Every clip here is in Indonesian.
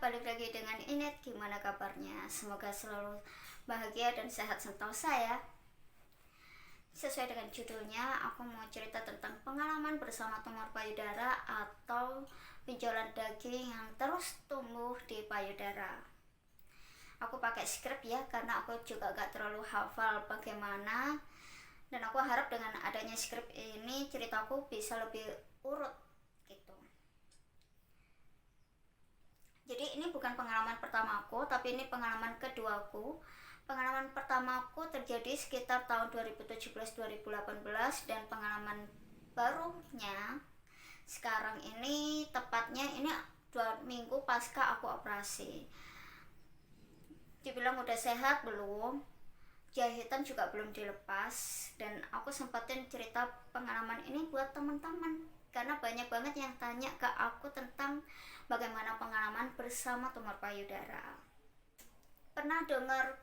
balik lagi dengan Inet. Gimana kabarnya? Semoga selalu bahagia dan sehat sentosa ya. Sesuai dengan judulnya, aku mau cerita tentang pengalaman bersama tumor payudara atau benjolan daging yang terus tumbuh di payudara. Aku pakai skrip ya, karena aku juga gak terlalu hafal bagaimana. Dan aku harap dengan adanya skrip ini ceritaku bisa lebih urut gitu. Jadi ini bukan pengalaman pertamaku, tapi ini pengalaman keduaku. Pengalaman pertamaku terjadi sekitar tahun 2017-2018 dan pengalaman barunya sekarang ini tepatnya ini 2 minggu pasca aku operasi. Dibilang udah sehat belum, jahitan juga belum dilepas, dan aku sempetin cerita pengalaman ini buat teman-teman karena banyak banget yang tanya ke aku tentang bagaimana pengalaman bersama tumor payudara. Pernah dengar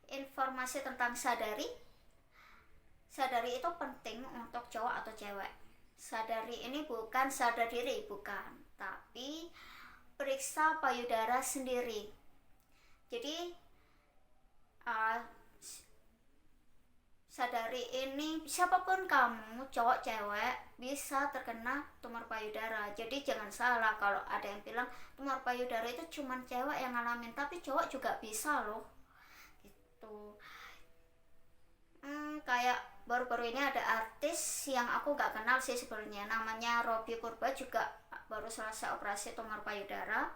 informasi tentang sadari? Sadari itu penting untuk cowok atau cewek. Sadari ini bukan sadar diri, bukan, tapi periksa payudara sendiri. Jadi sadari ini siapapun kamu, cowok cewek, bisa terkena tumor payudara. Jadi jangan salah kalau ada yang bilang tumor payudara itu cuma cewek yang ngalamin, tapi cowok juga bisa loh gitu. Kayak baru-baru ini ada artis yang aku gak kenal sih sebenarnya, namanya Robby Purba, juga baru selesai operasi tumor payudara.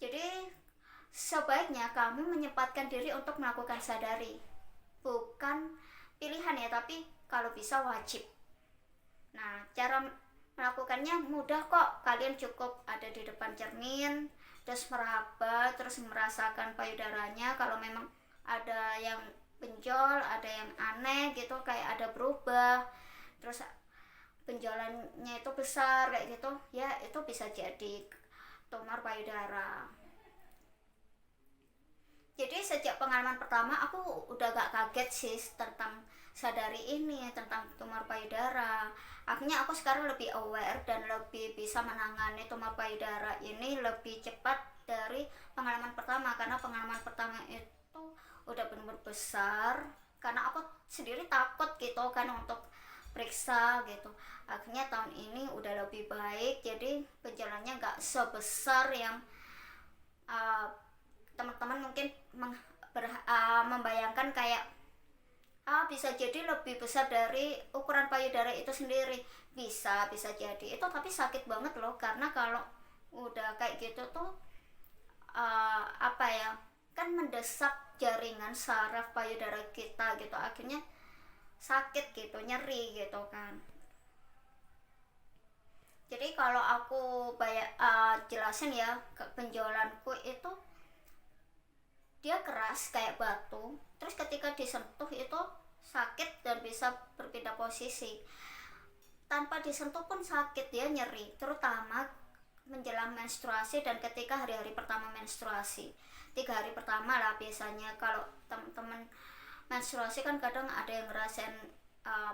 Jadi sebaiknya kamu menyempatkan diri untuk melakukan sadari. Bukan pilihan ya, tapi kalau bisa wajib. Nah, cara melakukannya mudah kok. Kalian cukup ada di depan cermin, terus meraba, terus merasakan payudaranya. Kalau memang ada yang benjol, ada yang aneh gitu, kayak ada berubah, terus benjolannya itu besar kayak gitu, ya itu bisa jadi tumor payudara. Jadi sejak pengalaman pertama aku udah gak kaget sih tentang sadari ini, tentang tumor payudara. Akhirnya aku sekarang lebih aware dan lebih bisa menangani tumor payudara ini lebih cepat dari pengalaman pertama, karena pengalaman pertama itu udah benar-benar besar, karena aku sendiri takut gitu kan untuk periksa gitu. Akhirnya tahun ini udah lebih baik, jadi benjolannya gak sebesar yang teman-teman mungkin membayangkan, kayak bisa jadi lebih besar dari ukuran payudara itu sendiri. Bisa jadi itu, tapi sakit banget loh, karena kalau udah kayak gitu tuh kan mendesak jaringan saraf payudara kita gitu, akhirnya sakit gitu, nyeri gitu kan. Jadi kalau aku jelasin ya, benjolanku itu dia keras kayak batu, terus ketika disentuh itu sakit dan bisa berpindah posisi. Tanpa disentuh pun sakit, dia nyeri, terutama menjelang menstruasi dan ketika hari-hari pertama menstruasi. 3 hari pertama lah biasanya. Kalau teman-teman menstruasi kan kadang ada yang ngerasain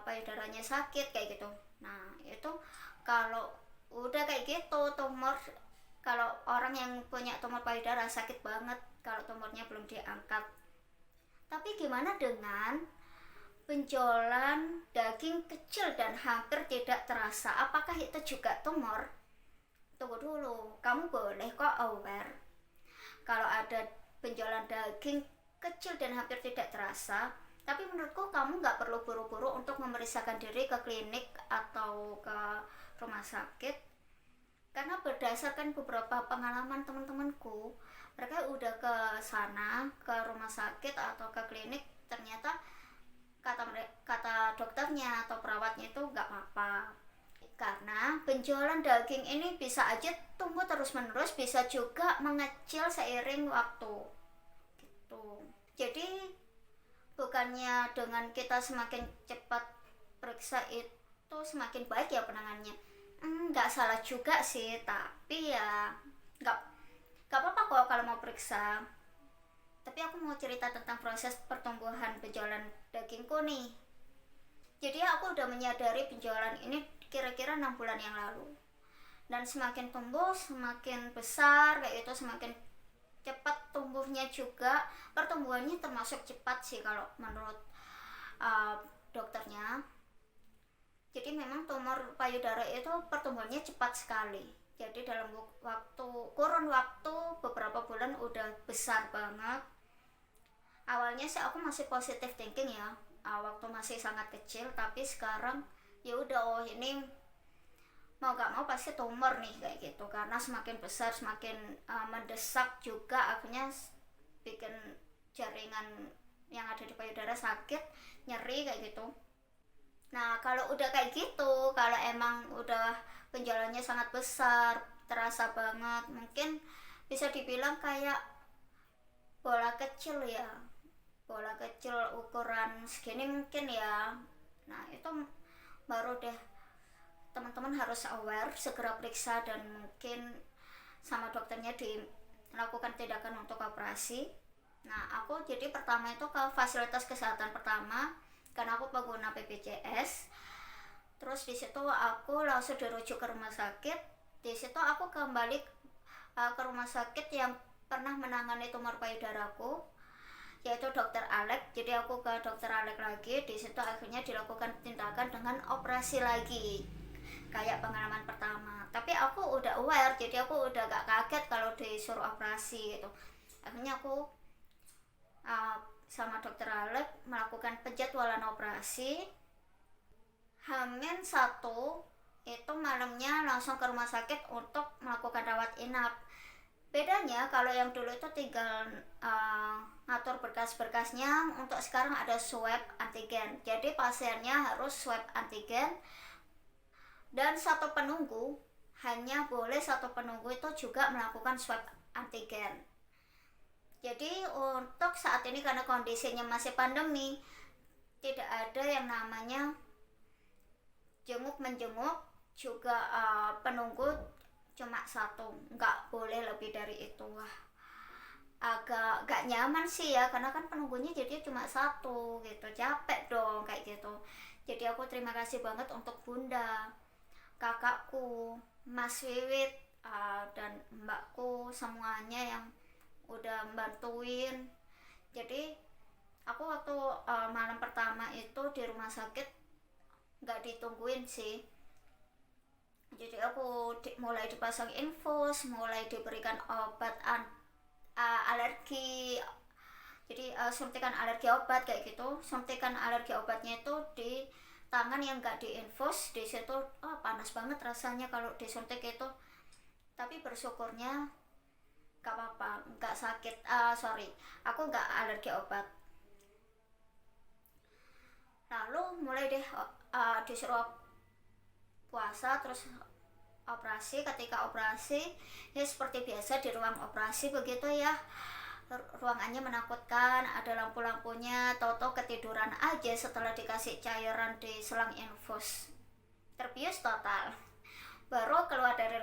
payudaranya sakit kayak gitu. Nah itu kalau udah kayak gitu tumor, kalau orang yang punya tumor payudara sakit banget kalau tumornya belum diangkat. Tapi gimana dengan benjolan daging kecil dan hampir tidak terasa? Apakah itu juga tumor? Tunggu dulu, kamu boleh kok aware. Kalau ada benjolan daging kecil dan hampir tidak terasa, tapi menurutku kamu gak perlu buru-buru untuk memeriksakan diri ke klinik atau ke rumah sakit, karena berdasarkan beberapa pengalaman teman-temanku, mereka udah ke sana, ke rumah sakit atau ke klinik, ternyata kata dokternya atau perawatnya itu nggak apa-apa, karena benjolan daging ini bisa aja tumbuh terus-menerus, bisa juga mengecil seiring waktu gitu. Jadi bukannya dengan kita semakin cepat periksa itu semakin baik ya penanganannya. Nggak salah juga sih, tapi ya nggak apa-apa kok kalau mau periksa. Tapi aku mau cerita tentang proses pertumbuhan benjolan dagingku nih. Jadi aku udah menyadari benjolan ini kira-kira 6 bulan yang lalu. dan semakin tumbuh semakin besar kayak itu, semakin cepat tumbuhnya juga. Pertumbuhannya termasuk cepat sih kalau menurut dokternya. Jadi memang tumor payudara itu pertumbuhannya cepat sekali. Jadi dalam kurun waktu beberapa bulan udah besar banget. Awalnya sih aku masih positive thinking ya, waktu masih sangat kecil, tapi sekarang ya udah, oh ini mau gak mau pasti tumor nih kayak gitu, karena semakin besar semakin mendesak juga, akhirnya bikin jaringan yang ada di payudara sakit, nyeri kayak gitu. Nah kalau udah kayak gitu, kalau emang udah benjolannya sangat besar, terasa banget, mungkin bisa dibilang kayak bola kecil ya, bola kecil ukuran segini mungkin ya. Nah itu baru deh teman-teman harus aware, segera periksa dan mungkin sama dokternya dilakukan tindakan untuk operasi. Nah aku jadi pertama itu ke fasilitas kesehatan pertama karena aku pengguna BPJS. Terus di situ aku langsung dirujuk ke rumah sakit. Di situ aku kembali ke rumah sakit yang pernah menangani tumor payudaraku, yaitu dokter Alek. Jadi aku ke dokter Alek lagi. Di situ akhirnya dilakukan tindakan dengan operasi lagi kayak pengalaman pertama. Tapi aku udah aware, jadi aku udah gak kaget kalau disuruh operasi gitu. Akhirnya aku sama dokter Alek melakukan penjadwalan operasi. Hamin 1 itu malamnya langsung ke rumah sakit untuk melakukan rawat inap. Bedanya kalau yang dulu itu tinggal ngatur berkas-berkasnya, untuk sekarang ada swab antigen. Jadi pasiennya harus swab antigen, dan hanya boleh satu penunggu itu juga melakukan swab antigen. Jadi untuk saat ini karena kondisinya masih pandemi, tidak ada yang namanya jenguk-menjenguk, juga penunggu cuma satu, nggak boleh lebih dari itu. Wah, agak gak nyaman sih ya, karena kan penunggunya jadi cuma satu gitu, capek dong kayak gitu. Jadi aku terima kasih banget untuk bunda, kakakku, Mas Wiwit, dan mbakku, semuanya yang udah bantuin. Jadi aku waktu malam pertama itu di rumah sakit nggak ditungguin sih. Jadi aku mulai dipasang infus, mulai diberikan obat alergi. Jadi suntikan alergi obat kayak gitu. Suntikan alergi obatnya itu di tangan yang nggak diinfus. Di situ panas banget rasanya kalau disuntik itu. Tapi bersyukurnya gak apa-apa, gak sakit. Aku gak alergi obat. Lalu mulai deh disuruh puasa, terus operasi. Ketika operasi ya seperti biasa di ruang operasi begitu ya, ruangannya menakutkan, ada lampu-lampunya. Toto ketiduran aja setelah dikasih cairan di selang infus, terbius total. Baru keluar dari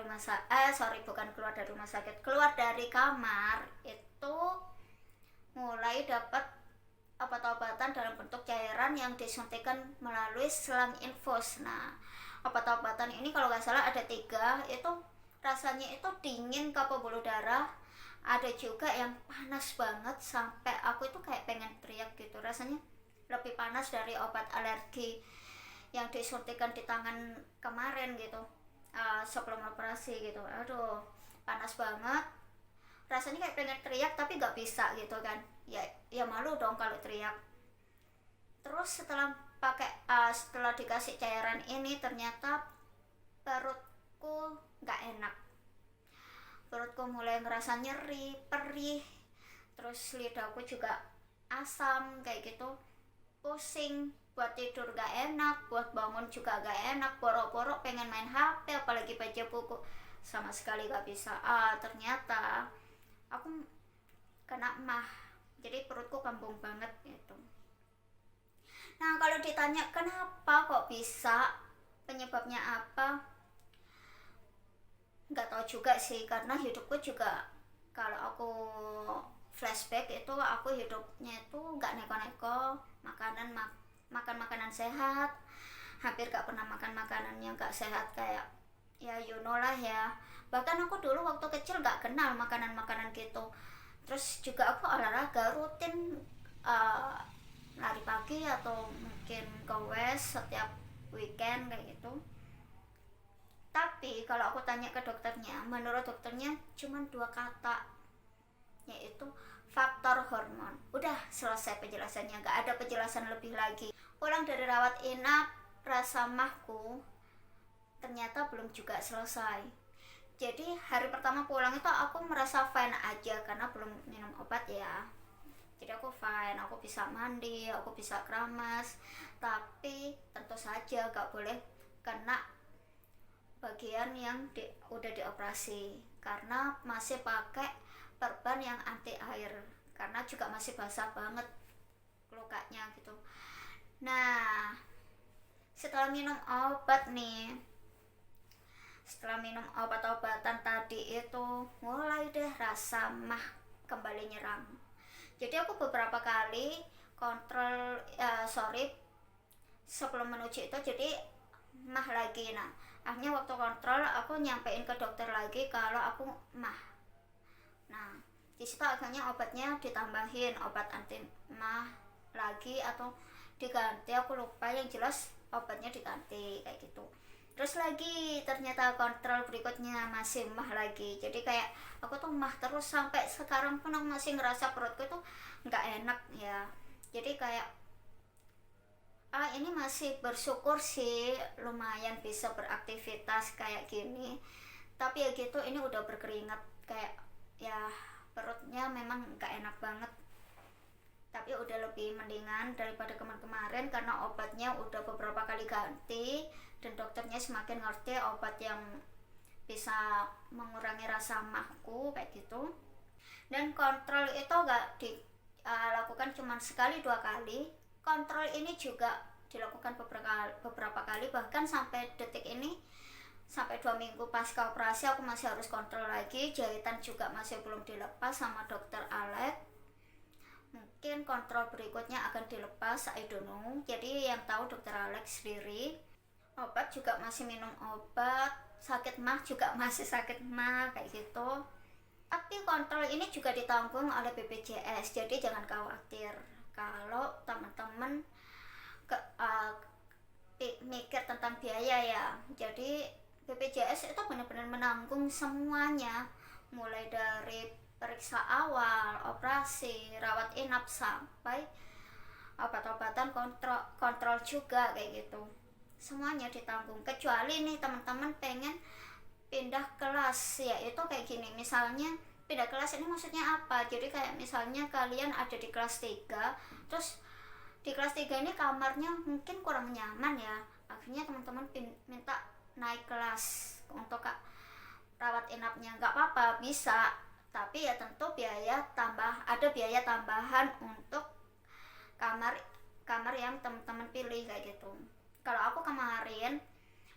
keluar dari kamar itu mulai dapat obat-obatan dalam bentuk cairan yang disuntikan melalui selang infus. Nah obat-obatan ini kalau nggak salah ada 3, itu rasanya itu dingin ke pembuluh darah, ada juga yang panas banget sampai aku itu kayak pengen teriak gitu. Rasanya lebih panas dari obat alergi yang disuntikan di tangan kemarin gitu, sebelum operasi gitu. Aduh panas banget, rasanya kayak pengen teriak tapi nggak bisa gitu kan. Ya malu dong kalau teriak. Terus setelah dikasih cairan ini, ternyata perutku nggak enak. Perutku mulai ngerasa nyeri, perih, terus lidahku juga asam kayak gitu, pusing, buat tidur gak enak, buat bangun juga gak enak, borok-borok pengen main HP apalagi baca buku, sama sekali gak bisa. Ternyata aku kena MAH, jadi perutku kembung banget gitu. Nah kalau ditanya kenapa kok bisa, penyebabnya apa, nggak tahu juga sih, karena hidupku juga kalau aku flashback itu aku hidupnya itu nggak neko-neko, makan makanan sehat, hampir gak pernah makan makanan yang gak sehat kayak ya you know lah ya, bahkan aku dulu waktu kecil nggak kenal makanan-makanan gitu. Terus juga aku olahraga rutin, uh, lari pagi atau mungkin ke west setiap weekend kayak gitu. Tapi kalau aku tanya ke dokternya, menurut dokternya cuma dua kata, yaitu faktor hormon. Udah selesai penjelasannya, nggak ada penjelasan lebih lagi. Pulang dari rawat inap, rasa mahku ternyata belum juga selesai. Jadi hari pertama pulang itu aku merasa fine aja karena belum minum obat ya. Jadi aku fine, aku bisa mandi, aku bisa keramas. Tapi tentu saja gak boleh kena bagian yang udah dioperasi karena masih pakai perban yang anti air, karena juga masih basah banget lukanya gitu. Nah, setelah minum obat nih, setelah minum obat-obatan tadi itu mulai deh rasa mah kembali nyerang. Jadi aku beberapa kali kontrol, sebelum menuju itu jadi mah lagi. Nah akhirnya waktu kontrol aku nyampein ke dokter lagi kalau aku mah. Nah di situ akhirnya obatnya ditambahin obat anti mah lagi atau diganti, aku lupa, yang jelas obatnya diganti kayak gitu. Terus lagi ternyata kontrol berikutnya masih mah lagi. Jadi kayak aku tuh mah terus sampai sekarang pun aku masih ngerasa perutku tuh nggak enak ya. Jadi kayak ini masih bersyukur sih lumayan bisa beraktivitas kayak gini. Tapi ya gitu, ini udah berkeringat kayak ya, perutnya memang nggak enak banget. Tapi udah lebih mendingan daripada kemarin karena obatnya udah beberapa kali ganti dan dokternya semakin ngerti obat yang bisa mengurangi rasa mahku kayak gitu. Dan kontrol itu gak dilakukan cuma sekali dua kali, kontrol ini juga dilakukan beberapa kali, bahkan sampai detik ini, sampai 2 minggu pasca operasi aku masih harus kontrol lagi. Jahitan juga masih belum dilepas sama dokter Alex. Mungkin kontrol berikutnya akan dilepas, I don't know. Jadi yang tahu dokter Alex sendiri. Obat juga masih minum obat, sakit mah juga masih sakit mah kayak gitu. Tapi kontrol ini juga ditanggung oleh BPJS, jadi jangan khawatir kalau teman-teman mikir tentang biaya ya. Jadi BPJS itu benar-benar menanggung semuanya, mulai dari periksa awal, operasi, rawat inap, sampai obat-obatan, kontrol juga kayak gitu. Semuanya ditanggung, kecuali nih teman-teman pengen pindah kelas, yaitu kayak gini. Misalnya pindah kelas ini maksudnya apa? Jadi kayak misalnya kalian ada di kelas 3, terus di kelas 3 ini kamarnya mungkin kurang nyaman ya, akhirnya teman-teman minta naik kelas untuk rawat inapnya. Nggak apa-apa, bisa, tapi ya tentu ada biaya tambahan untuk kamar yang teman-teman pilih kayak gitu. Kalau aku kemarin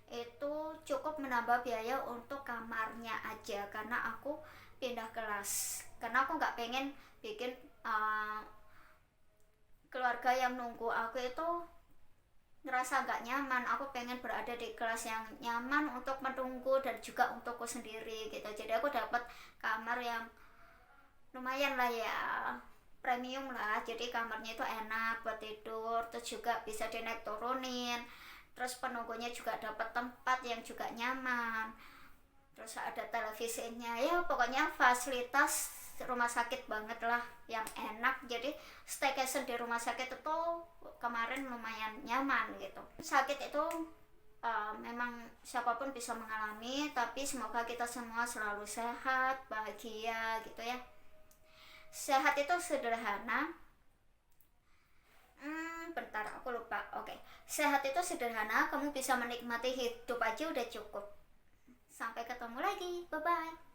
itu cukup menambah biaya untuk kamarnya aja karena aku pindah kelas, karena aku nggak pengen bikin keluarga yang nunggu aku itu ngerasa nggak nyaman. Aku pengen berada di kelas yang nyaman untuk menunggu dan juga untukku sendiri gitu. Jadi aku dapat kamar yang lumayan lah ya, premium lah. Jadi kamarnya itu enak buat tidur, terus juga bisa dinaik turunin, terus penunggunya juga dapat tempat yang juga nyaman, terus ada televisinya, ya pokoknya fasilitas rumah sakit banget lah yang enak. Jadi staycation di rumah sakit itu kemarin lumayan nyaman gitu. Sakit itu memang siapapun bisa mengalami, tapi semoga kita semua selalu sehat, bahagia gitu ya. Sehat itu sederhana. Bentar, aku lupa. Oke. Sehat itu sederhana, kamu bisa menikmati hidup aja udah cukup. Sampai ketemu lagi. Bye-bye.